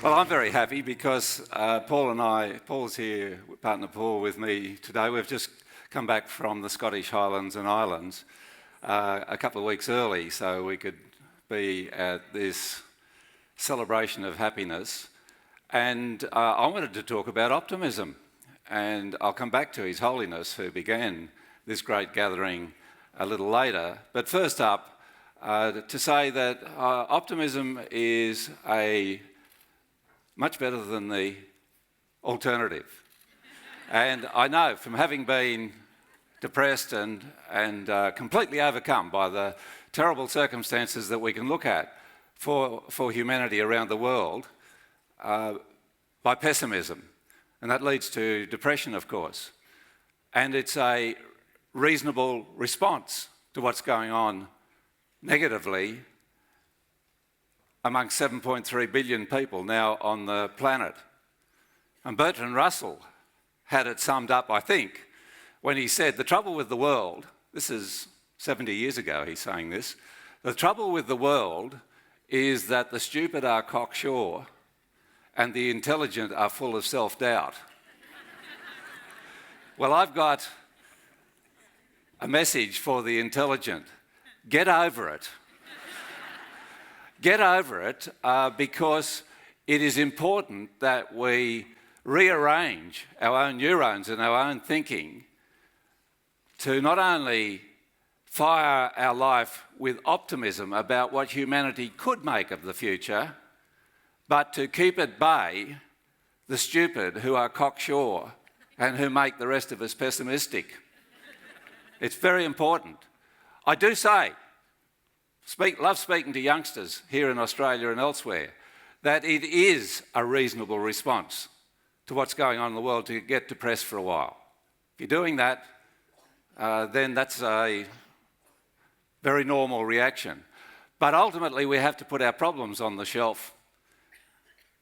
Well, I'm very happy because Paul's here, partner Paul, with me today. We've just come back from the Scottish Highlands and Islands a couple of weeks early, so we could be at this celebration of happiness. And I wanted to talk about optimism, and I'll come back to His Holiness, who began this great gathering a little later. But first up, to say that optimism is much better than the alternative. And I know from having been depressed and completely overcome by the terrible circumstances that we can look at for humanity around the world, by pessimism. And that leads to depression, of course. And it's a reasonable response to what's going on negatively amongst 7.3 billion people now on the planet. And Bertrand Russell had it summed up, I think, when he said, the trouble with the world, this is 70 years ago he's saying this, the trouble with the world is that the stupid are cocksure and the intelligent are full of self-doubt. Well, I've got a message for the intelligent. Get over it. Get over it because it is important that we rearrange our own neurons and our own thinking to not only fire our life with optimism about what humanity could make of the future, but to keep at bay the stupid who are cocksure and who make the rest of us pessimistic. It's very important. I do say, love speaking to youngsters here in Australia and elsewhere, that it is a reasonable response to what's going on in the world to get depressed for a while. If you're doing that, then that's a very normal reaction. But ultimately, we have to put our problems on the shelf,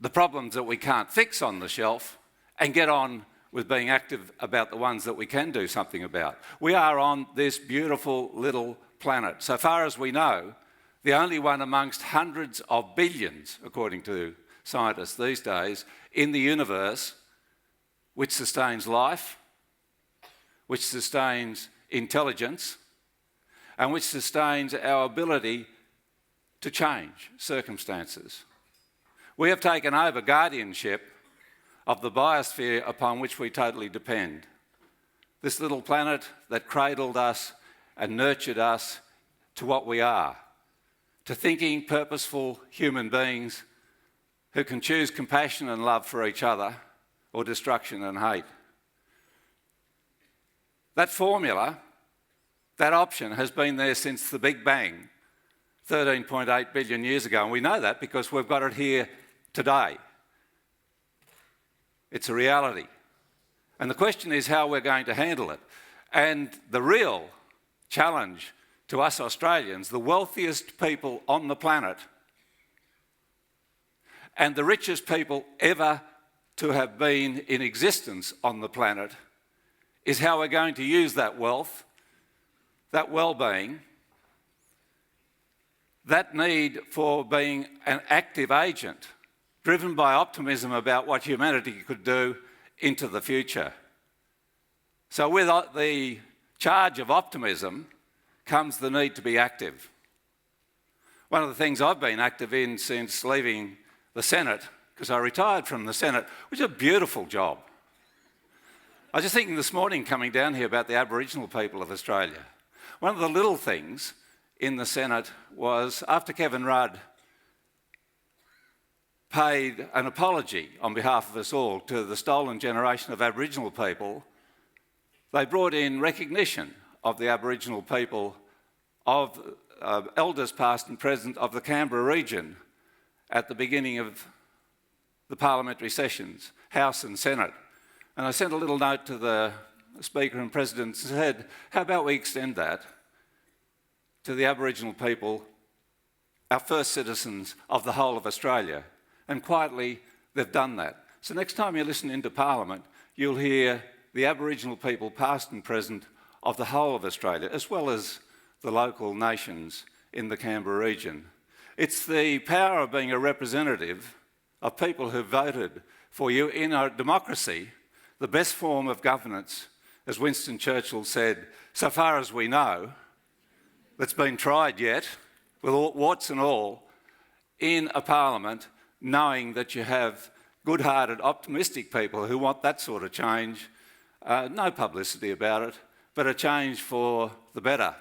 the problems that we can't fix on the shelf, and get on with being active about the ones that we can do something about. We are on this beautiful little planet. So far as we know, the only one amongst hundreds of billions, according to scientists these days, in the universe which sustains life, which sustains intelligence, and which sustains our ability to change circumstances. We have taken over guardianship of the biosphere upon which we totally depend. This little planet that cradled us and nurtured us to what we are, to thinking, purposeful human beings who can choose compassion and love for each other or destruction and hate. That formula, that option has been there since the Big Bang 13.8 billion years ago, and we know that because we've got it here today. It's a reality. And the question is how we're going to handle it. And the real challenge to us Australians, the wealthiest people on the planet and the richest people ever to have been in existence on the planet, is how we're going to use that wealth, that well-being, that need for being an active agent, driven by optimism about what humanity could do into the future. So with the charge of optimism comes the need to be active. One of the things I've been active in since leaving the Senate, because I retired from the Senate, which is a beautiful job. I was just thinking this morning coming down here about the Aboriginal people of Australia. One of the little things in the Senate was after Kevin Rudd paid an apology on behalf of us all to the stolen generation of Aboriginal people, they brought in recognition of the Aboriginal people, of elders past and present of the Canberra region at the beginning of the parliamentary sessions, House and Senate. And I sent a little note to the Speaker and President and said, how about we extend that to the Aboriginal people, our first citizens of the whole of Australia? And quietly, they've done that. So next time you listen into Parliament, you'll hear the Aboriginal people, past and present, of the whole of Australia, as well as the local nations in the Canberra region. It's the power of being a representative of people who voted for you in a democracy, the best form of governance, as Winston Churchill said, so far as we know, that's been tried yet, with warts and all, in a parliament, knowing that you have good-hearted, optimistic people who want that sort of change, no publicity about it, but a change for the better.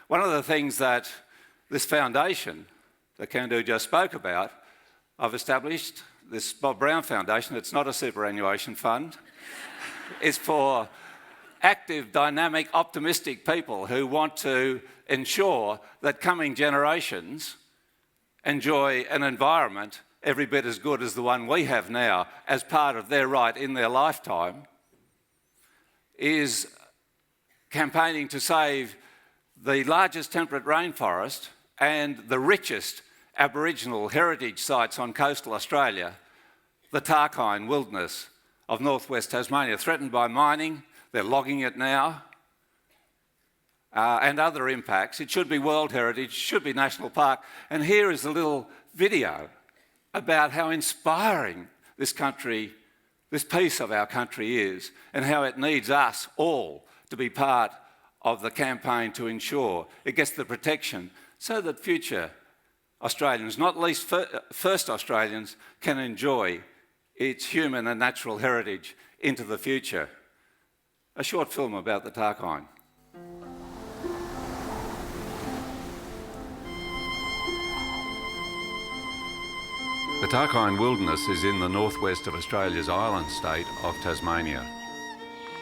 One of the things that this foundation that Candu just spoke about, I've established, this Bob Brown Foundation, it's not a superannuation fund, it's for active, dynamic, optimistic people who want to ensure that coming generations enjoy an environment every bit as good as the one we have now as part of their right in their lifetime, is campaigning to save the largest temperate rainforest and the richest Aboriginal heritage sites on coastal Australia, the Tarkan Wilderness of northwest Tasmania, threatened by mining. They're logging it now, and other impacts. It should be World Heritage, should be National Park. And here is a little video about how inspiring this country, this piece of our country is, and how it needs us all to be part of the campaign to ensure it gets the protection so that future Australians, not least first Australians, can enjoy its human and natural heritage into the future. A short film about the Tarkan. The Tarkan Wilderness is in the northwest of Australia's island state of Tasmania.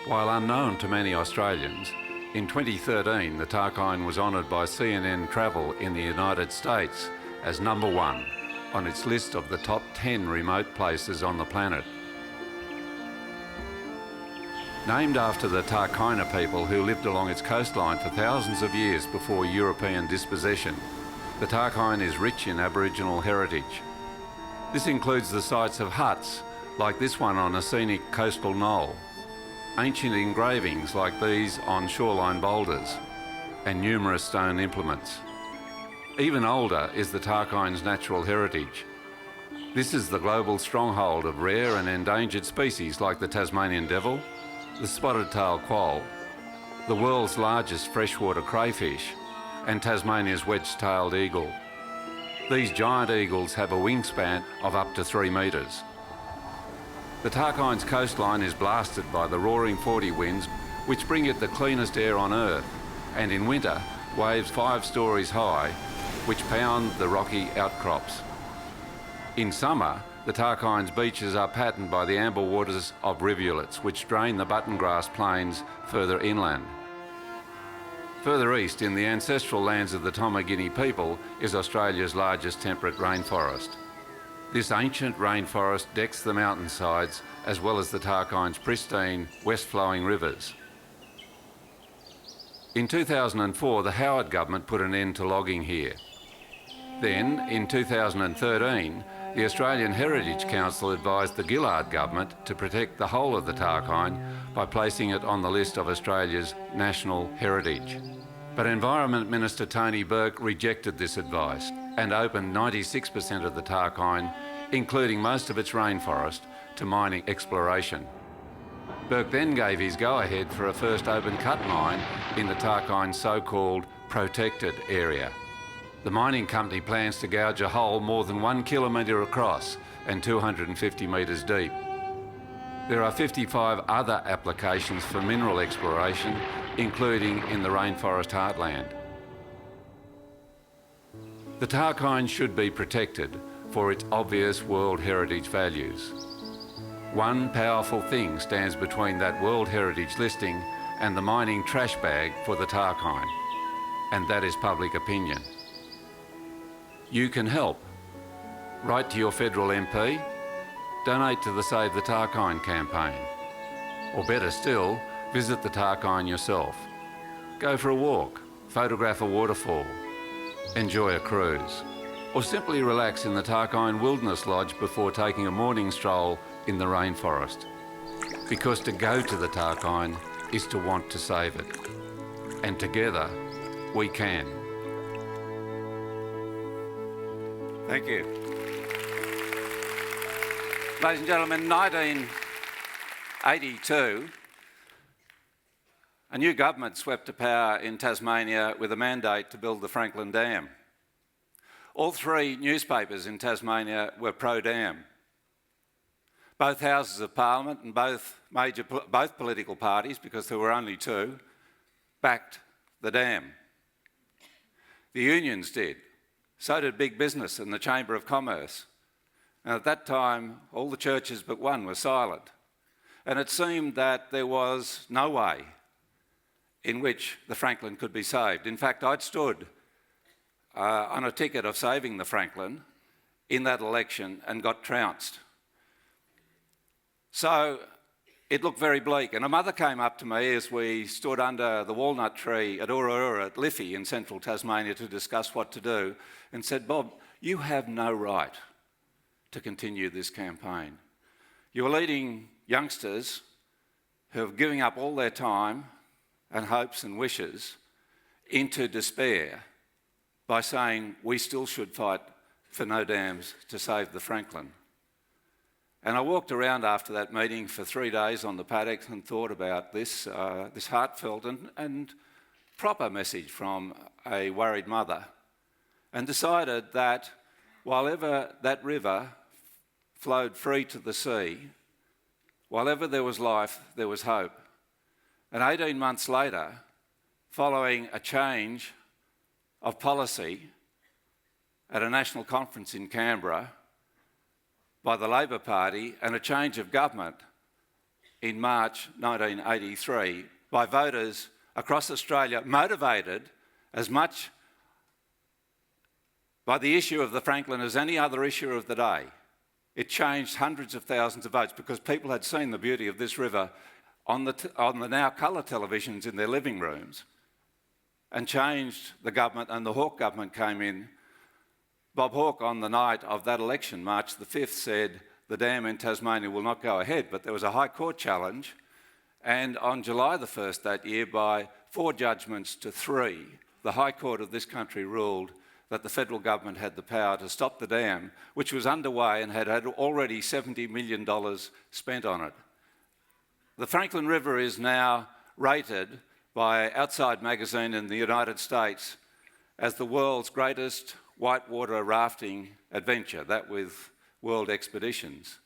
While unknown to many Australians, in 2013 the Tarkan was honoured by CNN Travel in the United States as #1 on its list of the top 10 remote places on the planet. Named after the Tarkina people who lived along its coastline for thousands of years before European dispossession, the Tarkine is rich in Aboriginal heritage. This includes the sites of huts, like this one on a scenic coastal knoll, ancient engravings like these on shoreline boulders, and numerous stone implements. Even older is the Tarkine's natural heritage. This is the global stronghold of rare and endangered species like the Tasmanian devil, the spotted-tailed quoll, the world's largest freshwater crayfish, and Tasmania's wedge-tailed eagle. These giant eagles have a wingspan of up to 3 metres. The Tarkine's coastline is blasted by the roaring 40 winds, which bring it the cleanest air on Earth, and in winter, waves 5 stories high, which pound the rocky outcrops. In summer, the Tarkine's beaches are patterned by the amber waters of rivulets, which drain the buttongrass plains further inland. Further east, in the ancestral lands of the Tomagini people, is Australia's largest temperate rainforest. This ancient rainforest decks the mountainsides as well as the Tarkine's pristine, west-flowing rivers. In 2004, the Howard government put an end to logging here. Then, in 2013, the Australian Heritage Council advised the Gillard government to protect the whole of the Tarkine by placing it on the list of Australia's national heritage. But Environment Minister Tony Burke rejected this advice and opened 96% of the Tarkine, including most of its rainforest, to mining exploration. Burke then gave his go-ahead for a first open cut mine in the Tarkine's so-called protected area. The mining company plans to gouge a hole more than 1 kilometre across and 250 metres deep. There are 55 other applications for mineral exploration, including in the rainforest heartland. The Tarkine should be protected for its obvious World Heritage values. One powerful thing stands between that World Heritage listing and the mining trash bag for the Tarkine, and that is public opinion. You can help. Write to your federal MP, donate to the Save the Tarkine campaign, or better still, visit the Tarkine yourself. Go for a walk, photograph a waterfall, enjoy a cruise, or simply relax in the Tarkine Wilderness Lodge before taking a morning stroll in the rainforest. Because to go to the Tarkine is to want to save it. And together, we can. Thank you. Ladies and gentlemen, in 1982, a new government swept to power in Tasmania with a mandate to build the Franklin Dam. All three newspapers in Tasmania were pro-dam. Both houses of parliament and both political parties, because there were only two, backed the dam. The unions did. So did big business and the Chamber of Commerce. And at that time, all the churches but one were silent. And it seemed that there was no way in which the Franklin could be saved. In fact, I'd stood on a ticket of saving the Franklin in that election and got trounced. So it looked very bleak. And a mother came up to me as we stood under the walnut tree at Ura at Liffey in central Tasmania to discuss what to do, and said, "Bob, you have no right to continue this campaign. You're leading youngsters who are giving up all their time and hopes and wishes into despair by saying we still should fight for no dams to save the Franklin." And I walked around after that meeting for 3 days on the paddock and thought about this heartfelt and proper message from a worried mother, and decided that while ever that river flowed free to the sea, while ever there was life, there was hope. And 18 months later, following a change of policy at a national conference in Canberra by the Labor Party and a change of government in March 1983 by voters across Australia, motivated as much by the issue of the Franklin as any other issue of the day. It changed hundreds of thousands of votes because people had seen the beauty of this river on the now colour televisions in their living rooms, and changed the government, and the Hawke government came in. Bob Hawke, on the night of that election, March the 5th, said the dam in Tasmania will not go ahead, but there was a High Court challenge, and on July the 1st that year, by 4 judgments to 3, the High Court of this country ruled that the federal government had the power to stop the dam, which was underway and had already $70 million spent on it. The Franklin River is now rated by Outside Magazine in the United States as the world's greatest whitewater rafting adventure, that with World Expeditions.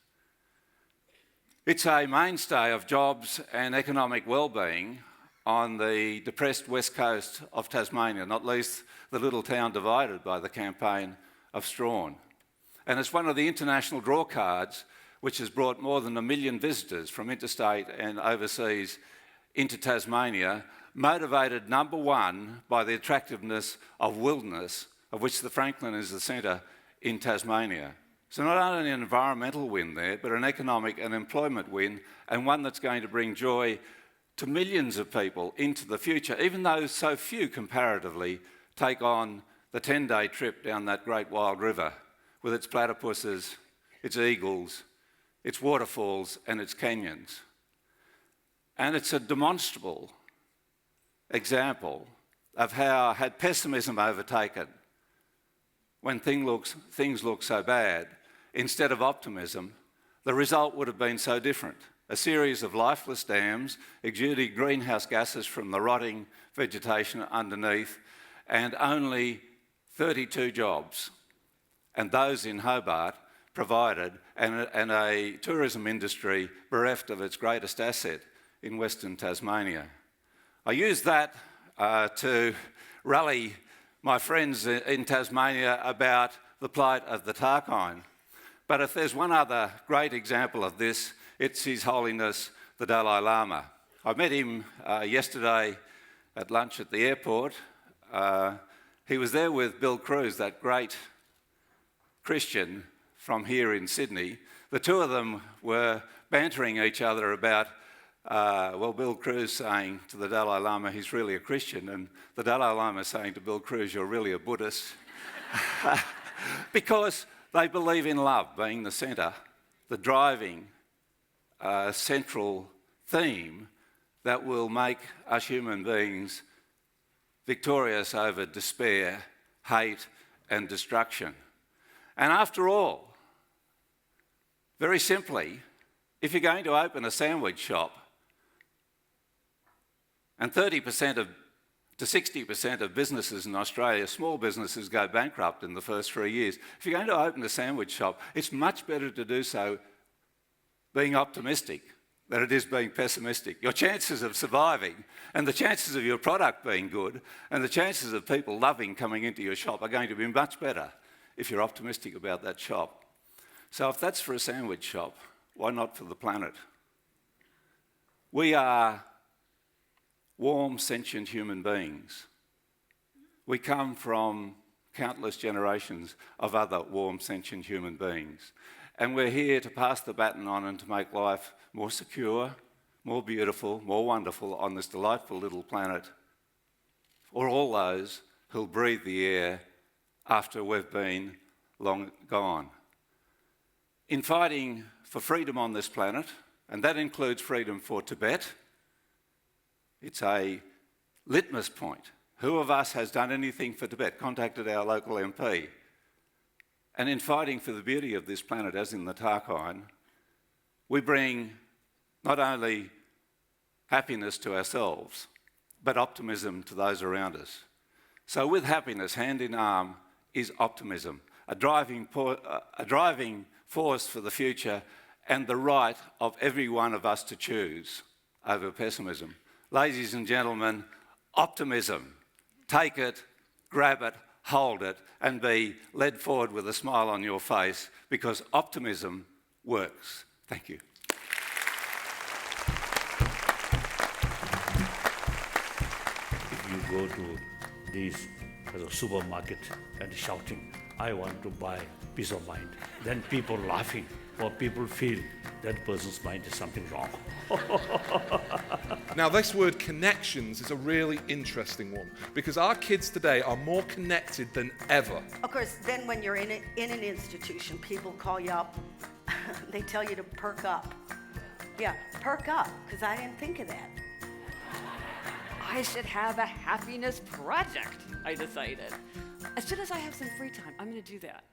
It's a mainstay of jobs and economic well-being on the depressed west coast of Tasmania, not least the little town divided by the campaign of Strawn. And it's one of the international draw cards which has brought more than 1 million visitors from interstate and overseas into Tasmania, motivated number one by the attractiveness of wilderness, of which the Franklin is the centre in Tasmania. So not only an environmental win there, but an economic and employment win, and one that's going to bring joy to millions of people into the future, even though so few comparatively take on the 10-day trip down that great wild river with its platypuses, its eagles, its waterfalls and its canyons. And it's a demonstrable example of how, had pessimism overtaken when things look so bad, instead of optimism, the result would have been so different. A series of lifeless dams exuding greenhouse gases from the rotting vegetation underneath, and only 32 jobs, and those in Hobart provided, and a tourism industry bereft of its greatest asset in Western Tasmania. I use that to rally my friends in Tasmania about the plight of the Tarkine. But if there's one other great example of this, it's His Holiness the Dalai Lama. I met him yesterday at lunch at the airport. He was there with Bill Cruz, that great Christian from here in Sydney. The two of them were bantering each other about Bill Cruz saying to the Dalai Lama he's really a Christian, and the Dalai Lama saying to Bill Cruz, you're really a Buddhist. Because they believe in love being the centre, the driving central theme that will make us human beings victorious over despair, hate and destruction. And after all, Very simply, if you're going to open a sandwich shop and 30% to 60% of businesses in Australia, small businesses, go bankrupt in the first 3 years. If you're going to open a sandwich shop, it's much better to do so being optimistic than it is being pessimistic. Your chances of surviving and the chances of your product being good and the chances of people loving coming into your shop are going to be much better if you're optimistic about that shop. So if that's for a sandwich shop, why not for the planet? We are warm, sentient human beings. We come from countless generations of other warm, sentient human beings. And we're here to pass the baton on and to make life more secure, more beautiful, more wonderful on this delightful little planet for all those who'll breathe the air after we've been long gone. In fighting for freedom on this planet, and that includes freedom for Tibet, it's a litmus point. Who of us has done anything for Tibet? Contacted our local MP. And in fighting for the beauty of this planet, as in the Tarkine, we bring not only happiness to ourselves, but optimism to those around us. So with happiness, hand in arm, is optimism, a driving force for the future and the right of every one of us to choose over pessimism. Ladies and gentlemen, optimism. Take it, grab it, hold it, and be led forward with a smile on your face, because optimism works. Thank you. If you go to this supermarket and shouting, I want to buy peace of mind, then people laughing, or people feel that person's mind is something wrong. Now, this word connections is a really interesting one, because our kids today are more connected than ever. Of course, then when you're in an institution, people call you up. They tell you to perk up. Yeah, perk up, because I didn't think of that. I should have a happiness project, I decided. As soon as I have some free time, I'm going to do that.